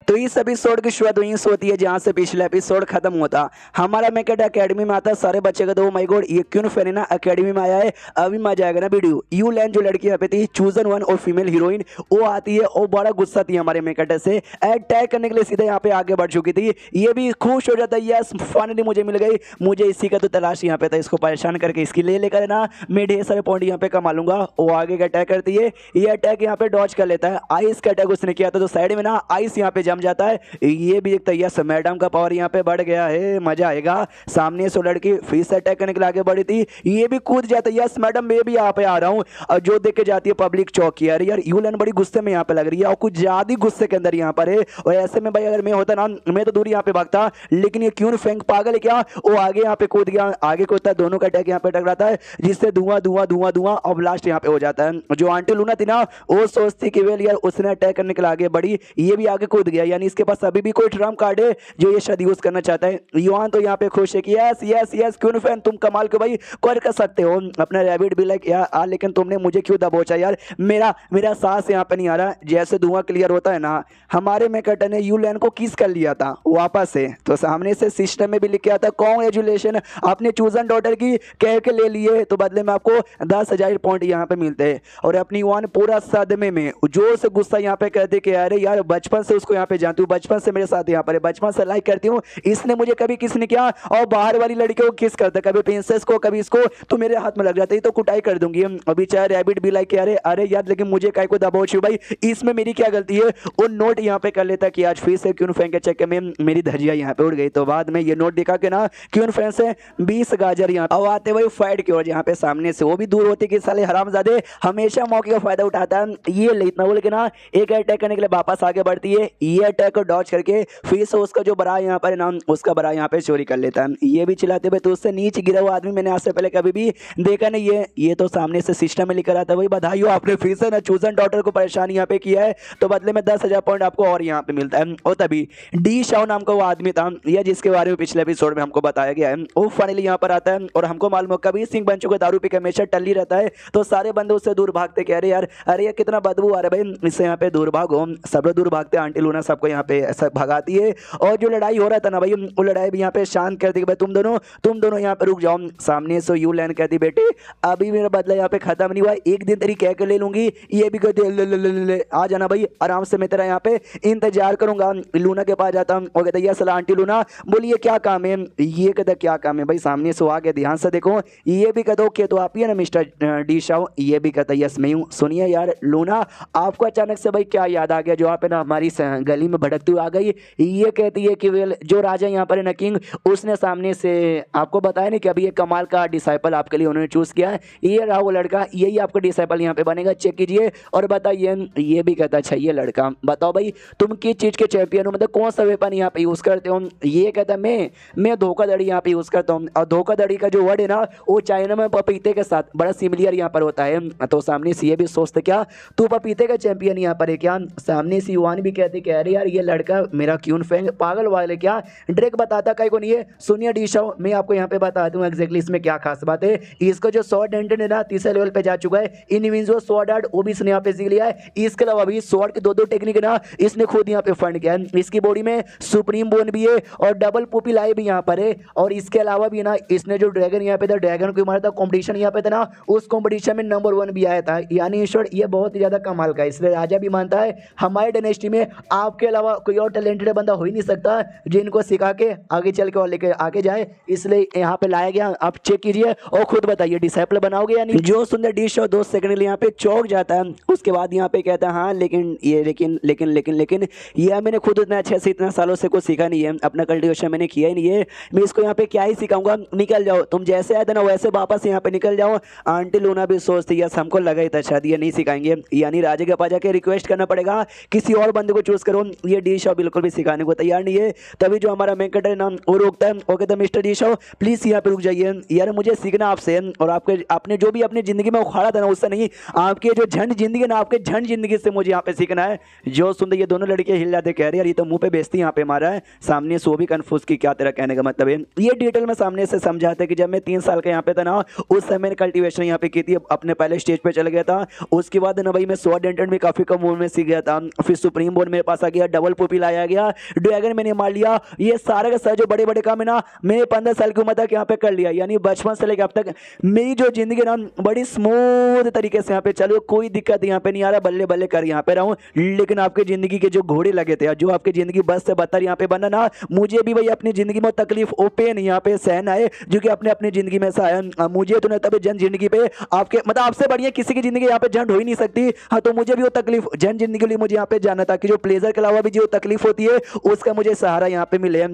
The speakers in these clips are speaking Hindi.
तो इस एपिसोड की शुरुआत वहीं से होती है जहाँ से पिछला एपिसोड खत्म होता। हमारा मेकेट एकेडमी में आता है, सारे बच्चे कहते हैं ओ माय गॉड ये क्यों फेरिना एकेडमी में आया है, अभी मजा आएगा ना वीडियो। यू लैन जो लड़की यहाँ पे थी चूजन वन और फीमेल हीरोइन, वो आती है और बड़ा गुस्सा थी हमारे मेकेट से, अटैक करने के लिए सीधे यहाँ पे आगे बढ़ चुकी थी। ये भी खुश हो जाता है, यस फाइनली मुझे मिल गई, मुझे इसी का तो तलाश यहाँ पे था, इसको परेशान करके इसकी ले लेकर ना मैं ढेर सारे पॉइंट यहाँ पे कमा लूंगा। वो आगे का अटैक करती है, ये अटैक यहाँ पे डॉज कर लेता है। आइस का अटैक उसने किया था तो साइड में ना आइस यहाँ पे जम जाता है। ये भी देखता है यस मैडम का पावर यहाँ पे बढ़ गया है, मजा आएगा। सामने से लड़की फिर से अटैक करने के लिए आगे बढ़ी थी, ये भी कूद जाता है, यस मैडम मैं भी यहाँ पे आ रहा हूँ। और जो देख के जाती है पब्लिक चौकी, अरे यार यूलन बड़ी गुस्से में यहाँ पे लग रही है और कुछ ज्यादा गुस्से के अंदर यहाँ पर है। और ऐसे में भाई अगर मैं होता ना मैं तो दूर यहाँ पे भागता, लेकिन ये क्यों फेंक पागल है क्या, वो आगे यहाँ पे कूद गया, आगे कूदता है, दोनों का अटैक यहाँ पे टकराता है जिससे धुआं धुआं धुआं धुआं और ब्लास्ट यहाँ पे हो जाता है। जो आंटी लूना थी ना वो सोचती कि वेल यार उसने अटैक करने के लिए आगे बढ़ी, ये भी आगे कूद गया, यानी इसके पास अभी भी कोई ट्रम कार्ड है जो ये शायद यूज करना चाहता है। युआन तो यहाँ पे खुश है कि यस यस यस क्यों फैन तुम कमाल के भाई कर सकते हो अपना रैबिट भी लाइक यार, लेकिन तुमने मुझे क्यों दबोचा यार, मेरा सांस यहाँ पे नहीं आ रहा। जैसे धुआं क्लियर होता है ना, हमारे मेकेट ने यू लैन को किस कर लिया था वापस से, तो सामने से सिस्टम में भी लिख के आता कांग्रेचुलेशन आपने चूजन डॉटर की कह के ले लिए, तो बदले में आपको 10,000 पॉइंट यहाँ पे मिलते हैं। और अपनी युआन पूरा सदमे में जोर से गुस्सा यहाँ पे कहते कि अरे यार बचपन से उसको यहाँ पे जानती हूँ, बचपन से मेरे साथ यहाँ पर है, बचपन से लाइक करती हूँ, इसने मुझे कभी किस ने किया, और बाहर वाली लड़कियों को किस करता, कभी प्रिंसेस को कभी इसको, तो मेरे हाथ में लग जाता है तो कुटाई कर दूंगी। अभी चाहे रैबिट भी लाइक अरे अरे यार लेकिन मुझे काय को दबाओ छू भाई, इसमें मेरी क्या गलती है। वो नोट यहाँ पे कर लेता कि आज फिर से क्यों फैन के चक्कर में मेरी धजिया यहाँ पे उड़ गई। तो बाद में ये नोट दिखा के ना क्यों फैन से 20 गाजर यहाँ अब आते हुए फाइट की ओर यहाँ पे सामने से वो भी दूर होते कि साले हरामजादे हमेशा मौके का फायदा उठाता है। ये ले इतना बोल के ना एक अटैक करने के लिए वापस आगे बढ़ती है, ये अटैक को डॉज करके फिर से उसका जो बड़ा यहाँ पर नाम उसका बड़ा यहाँ पे चोरी कर लेता है। ये भी चिल्लाते हुए तो उससे नीचे गिरा हुआ आदमी मैंने आज से पहले कभी भी देखा नहीं है। ये तो सामने से सिस्टम में लिखकर आता है भाई बधाई हो आपने फिर से ना चूजन डॉटर को परेशान यहाँ पे किया है, तो बदले में 10,000 पॉइंट आपको और यहाँ पे मिलता है। और तभी डी शाओ नाम का वो आदमी था या जिसके बारे में पिछले एपिसोड में हमको बताया गया है, वो फाइनली यहाँ पर आता है और हमको मालूम है कभी सिंह बन चुका दारू पी के हमेशा टल्ली रहता है, तो सारे बंदे उससे दूर भागते कह रहे यार अरे यार कितना बदबू आ रहा है भाई, इससे यहाँ पे दूर भागो। सब लोग दूर भागते, आंटी लूना सबको यहाँ पे ऐसा भगाती है। और जो लड़ाई हो रहा था ना भाई वो लड़ाई भी यहाँ पे शांत करती है भाई तुम दोनों यहाँ पे रुक जाओ। सामने से यू लैन कहती बेटे अभी मेरा बदला यहाँ पे खत्म नहीं हुआ, एक दिन तेरी कह के ले लूंगी। ये भी कहती ले आ जाना भाई आराम से, मैं तेरा यहाँ पे इंतजार करूंगा। लूना के पास जाता हूँ और कहता यस आंटी लूना बोलिए क्या काम है, ये कहता क्या काम है भाई, सामने से आ गया ध्यान से देखो, ये भी कहता ओके तो आप ही है ना मिस्टर डी शाओ, ये भी कहता यस मैं हूँ। सुनिए यार लूना आपको अचानक से भाई क्या याद आ गया जो आप है ना हमारी गली में भड़कती हुई आ गई। ये कहती है कि वेल जो राजा यहाँ पर है ना किंग, उसने सामने से आपको बताया नहीं कि अभी ये कमाल का डिसाइपल आपके लिए उन्होंने चूज किया है, ये रहा वो लड़का, यही आपका डिसाइपल यहाँ पे बनेगा, चेक कीजिए और बताइए। ये भी कहता अच्छा ये लड़का बताओ भाई तुम किस चीज के चैंपियन हो, मतलब कौन सा वेपन यहाँ पे यूज करते हो। ये कहता मैं धोखाधड़ी यहाँ पे यूज करता हूँ, और धोखाधड़ी का जो वर्ड है ना वो चाइना में पपीते के साथ बड़ा सिमिलियर यहाँ पर होता है। तो सामने से ये भी सोचते क्या तू पपीते का चैंपियन यहाँ पर है क्या। सामने से युआन भी कहते कह रहे यार ये लड़का मेरा क्यों फैंग पागल वाले क्या, ड्रेक बताता कहीं को नहीं है। सुनिए डी शाओ मैं आपको यहाँ पे बता दूं एग्जैक्टली इसमें क्या खास बात है। इसका जो स्वॉर्ड एंटन है ना तीसरे लेवल पे जा चुका है, इनविंसिबल स्वॉर्ड आर्ट वो भी इसने यहाँ पे सीख लिया है। इसके अलावा भी स्वॉर्ड के दो टेक्निक है ना इसने खुद यहाँ पे फंड किया है। इसकी बॉडी में सुप्रीम बोन भी है और डबल पुपिल आई भी यहाँ पर है। और इसके अलावा भी ना इसने जो ड्रैगन यहाँ पे था, ड्रैगन को मारा था, कॉम्पिटिशन यहाँ पे था ना उस कॉम्पिटिशन में नंबर 1 भी आया था। यानी ईश्वर ये बहुत ही ज्यादा कमाल का है, इसलिए राजा भी मानता है हमारे डायनेस्टी में आपके अलावा कोई और टैलेंटेड बंदा हो ही नहीं सकता जिनको सिखा के आगे चल के और लेके आगे जाए, इसलिए यहाँ पे लाया गया। आप चेक कीजिए और खुद बताइए डिसाइपल बनाओगे या नहीं। जो सुंदर डिश और 2 सेकंड के लिए यहाँ पे चौक जाता है, उसके बाद यहाँ पे कहता है हाँ लेकिन ये लेकिन ये मैंने खुद इतना अच्छे से इतना सालों से कुछ सीखा नहीं है, अपना कल्टिवेशन मैंने किया ही नहीं है, मैं इसको यहाँ पे क्या ही सिखाऊंगा, निकल जाओ तुम जैसे आए थे ना वैसे वापस यहाँ पे निकल जाओ। आंटी लूना भी सोचती है हमको लगा ही था शायद ये नहीं सिखाएंगे, यानी राजा के पास जाके रिक्वेस्ट करना पड़ेगा किसी और बंदे को चूज करो। ये डी शाओ बिल्कुल भी सिखाने को तैयार नहीं है। तभी जो हमारा मेकेट है ना वो रोकता है, वो कहता है मिस्टर डी शाओ प्लीज यहाँ पे रुक जाइए यार, मुझे सीखना आपसे, और आपने जो भी अपनी जिंदगी में उखाड़ा था ना उससे नहीं, आपके जो झंड जिंदगी ना आपके झंड जिंदगी से मुझे यहाँ पे सीखना है। जो सुंदर ये दोनों लड़के हिल जाते कह रहे यार ये तो मुंह पे बेइज्जती यहाँ पे मारा है। सामने से वो भी कंफ्यूज की क्या तेरा कहने का मतलब है। ये डिटेल में सामने से समझाते कि जब मैं 3 साल का यहाँ पे था ना उस समय मैंने कल्टीवेशन यहाँ पे की थी, अपने पहले स्टेज पे चल गया था। उसके बाद ना भाई मैं स्वॉर्ड एंटन में काफी कम उम्र में सीख गया था, फिर सुप्रीम बोर्ड मेरे पास आ गया, डबल पोपी लाया गया, ड्रैगन मैंने मार लिया। ये सारे का सारे जो बड़े बड़े काम है ना मैंने 15 साल की उम्र तक यहाँ पे कर लिया, यानी बचपन से लेकर अब तक मेरी जो जिंदगी ना बड़ी स्मूथ तरीके से यहाँ पे चलो, कोई दिक्कत यहाँ पे नहीं आ रहा, बल्ले बल्ले कर यहाँ पे रहा हूँ। लेकिन आपकी जिंदगी के जो घोड़े लगे थे, जो आपकी जिंदगी बस से बदतर यहाँ पे बना ना, मुझे भी भाई अपनी जिंदगी में तकलीफ ओपेन यहाँ पे सहन आए जो कि अपने अपनी जिंदगी में आया। मुझे तो नहीं तभी जन जिंदगी पे आपके मतलब आपसे बढ़िया किसी की जिंदगी यहाँ पे जंड हो ही नहीं सकती। हाँ, तो मुझे भी वो तकलीफ जन जिंदगी के लिए मुझे यहाँ पे जाना था कि जो प्लेजर के अलावा भी जो तकलीफ होती है उसका मुझे सहारा यहाँ पे मिले।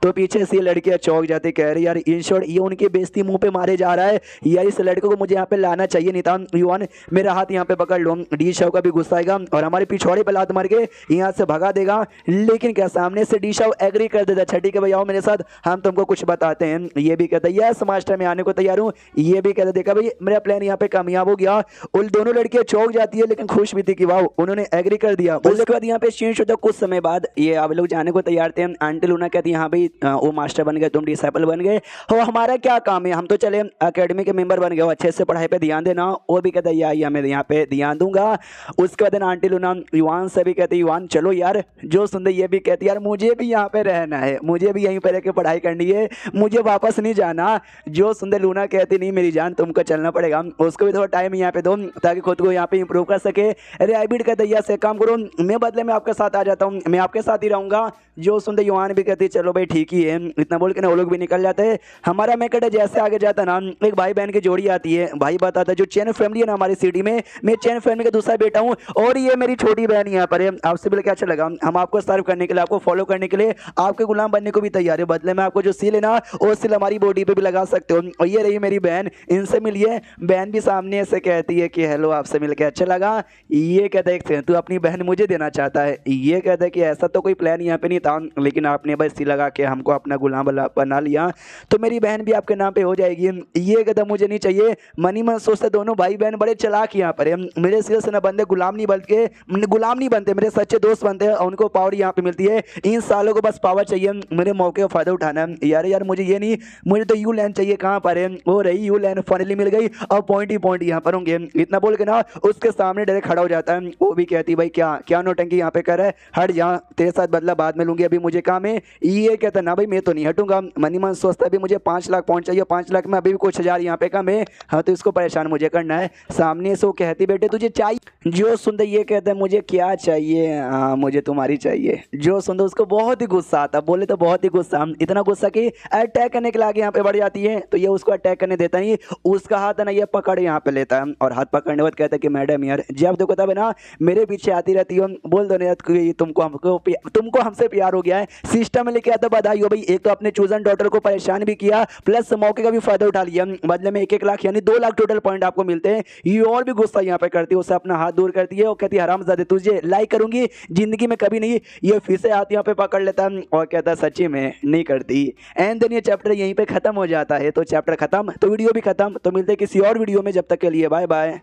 तो पीछे से लड़कियां चौंक जाती, कह रही यार इन शॉर्ट ये उनकी बेइज्जती मुंह पे मारे जा रहा है यार, इस लड़के को मुझे यहाँ पे लाना चाहिए नहीं था। युवान मेरा हाथ यहाँ पे पकड़ लो, डी शाव का भी गुस्सा आएगा और हमारे पिछवाड़े पे लात मार के यहाँ से भगा देगा। लेकिन क्या सामने से डी शाव एग्री कर देता, छठी के भाई आओ मेरे साथ, हम तुमको कुछ बताते हैं। ये भी कहता है यस मास्टर मैं आने को तैयार हूँ। ये भी कहता देखा भाई मेरा प्लान यहाँ पे कामयाब हो गया। उन दोनों लड़कियां चौंक जाती है लेकिन खुश भी थी कि वाह उन्होंने एग्री कर दिया। उसके बाद यहाँ पे चेंज होता कुछ समय बाद ये आप लोग जाने को तैयार थे। आंटी लूना कहती है हाँ भाई वो मास्टर बन गए, तुम डिसाइपल बन गए हो, हमारा क्या काम है, हम तो चले एकेडमी के मेंबर बन गए हो, अच्छे से पढ़ाई पे ध्यान देना। वो भी कहता है या मैं यहाँ पे ध्यान दूंगा। उसके बाद आंटी लूना युवान से भी कहती युवान चलो यार। जो सुंदर ये भी कहती यार मुझे भी यहाँ पे रहना है, मुझे भी यहीं पे रह के पढ़ाई करनी है, मुझे वापस नहीं जाना। जो सुंदर लूना कहती नहीं मेरी जान तुमको चलना पड़ेगा, उसको भी थोड़ा टाइम यहाँ पे दो ताकि खुद को यहाँ पे इंप्रूव कर सके। अरे आईबिड कहते हैं से काम करो, मैं बदले में आपके साथ आ जाता हूँ, मैं आपके साथ ही रहूंगा। जो सुंदर युवान भी कहती चलो भाई ठीक ही है। इतना बोल के ना वो लोग भी निकल जाते हैं। हमारा मैकेट जैसे आगे जाता ना एक भाई बहन की जोड़ी आती है। भाई बताता है जो चैन फैमिली है ना हमारी सिटी में, मैं चैन फैमिली का दूसरा बेटा हूँ और ये मेरी छोटी बहन यहाँ पर है। आपसे बोले क्या अच्छा लगा, हम आपको सर्व करने के लिए, आपको फॉलो करने के लिए, आपके गुलाम बनने को भी तैयार है। बदले में आपको जो सील है ना वो सील हमारी बॉडी पे भी लगा सकते हो। और ये रही मेरी बहन, इनसे मिलिए। बहन भी सामने से कहती है कि हेलो आपसे मिलकर अच्छा लगा। ये कहता है तू अपनी बहन मुझे देना चाहता है। ये कहता है कि ऐसा तो कोई प्लान यहाँ पे नहीं था, लेकिन आपने बस सी लगा के हमको अपना गुलाम बना लिया तो मेरी बहन भी आपके नाम पे हो जाएगी। ये कहता मुझे नहीं चाहिए। मनी मन सोचते दोनों भाई बहन बड़े चालाक यहाँ पर है। मेरे सिर से ना बंदे गुलाम नहीं बनते, मेरे सच्चे दोस्त बनते हैं और उनको पावर यहाँ पे मिलती है। इन सालों को बस पावर चाहिए, मेरे मौके का फायदा उठाना है। यार मुझे ये नहीं, मुझे तो यू लैंड चाहिए। कहाँ पर है वो रही यू लैंड, फाइनली मिल गई और पॉइंट ही पॉइंट यहाँ पर होंगे। इतना बोल के ना उसके सामने डायरेक्ट खड़ा हो जाता है। वो भी कहती भाई क्या नोटंकी यहाँ पे कर रहा है, हट जा, तेरे साथ बदला बाद में लूंगी, अभी मुझे काम है। ये कहता ना भाई मैं तो नहीं हटूंगा। मनी मन सोचता भी मुझे 5 लाख पहुंच चाहिए, 5 लाख में अभी भी कुछ हजार यहाँ पे कम है। हाँ तो इसको परेशान मुझे करना है। सामने से वो कहती बेटे तुझे चाहिए। जो सुंदर ये कहता है मुझे क्या चाहिए, हाँ मुझे तुम्हारी चाहिए। जो सुंदर उसको बहुत ही गुस्सा आता, बोले तो बहुत ही गुस्सा, इतना गुस्सा कि अटैक करने के लिए आगे यहाँ पे बढ़ जाती है। तो ये उसको अटैक करने देता नहीं, उसका हाथ है ना ये पकड़ यहाँ पे लेता है और हाथ पकड़ने के बाद कहता है कि मैडम यार जब देखो तब ना मेरे पीछे आती रहती हो, बोल दो ना तुमको हमसे प्यार हो गया है। सिस्टम में लेके आता बधाई हो भाई, एक तो अपने चूजन डॉटर को परेशान भी किया प्लस मौके का भी फायदा उठा लिया। बदले में 1-1 लाख यानी 2 लाख टोटल पॉइंट आपको मिलते हैं। ये और भी गुस्सा यहाँ पे करती है, उसे अपना हाथ दूर करती है और कहती है हरामजादे तुझे लाइक करूंगी जिंदगी में कभी नहीं। ये फिर से हाथ यहाँ पे पकड़ लेता है और कहता है सच्ची में नहीं करती। एंड देन ये चैप्टर यहीं पे खत्म हो जाता है। तो चैप्टर खत्म तो वीडियो भी खत्म। तो मिलते हैं किसी और वीडियो में, जब तक के लिए बाय बाय।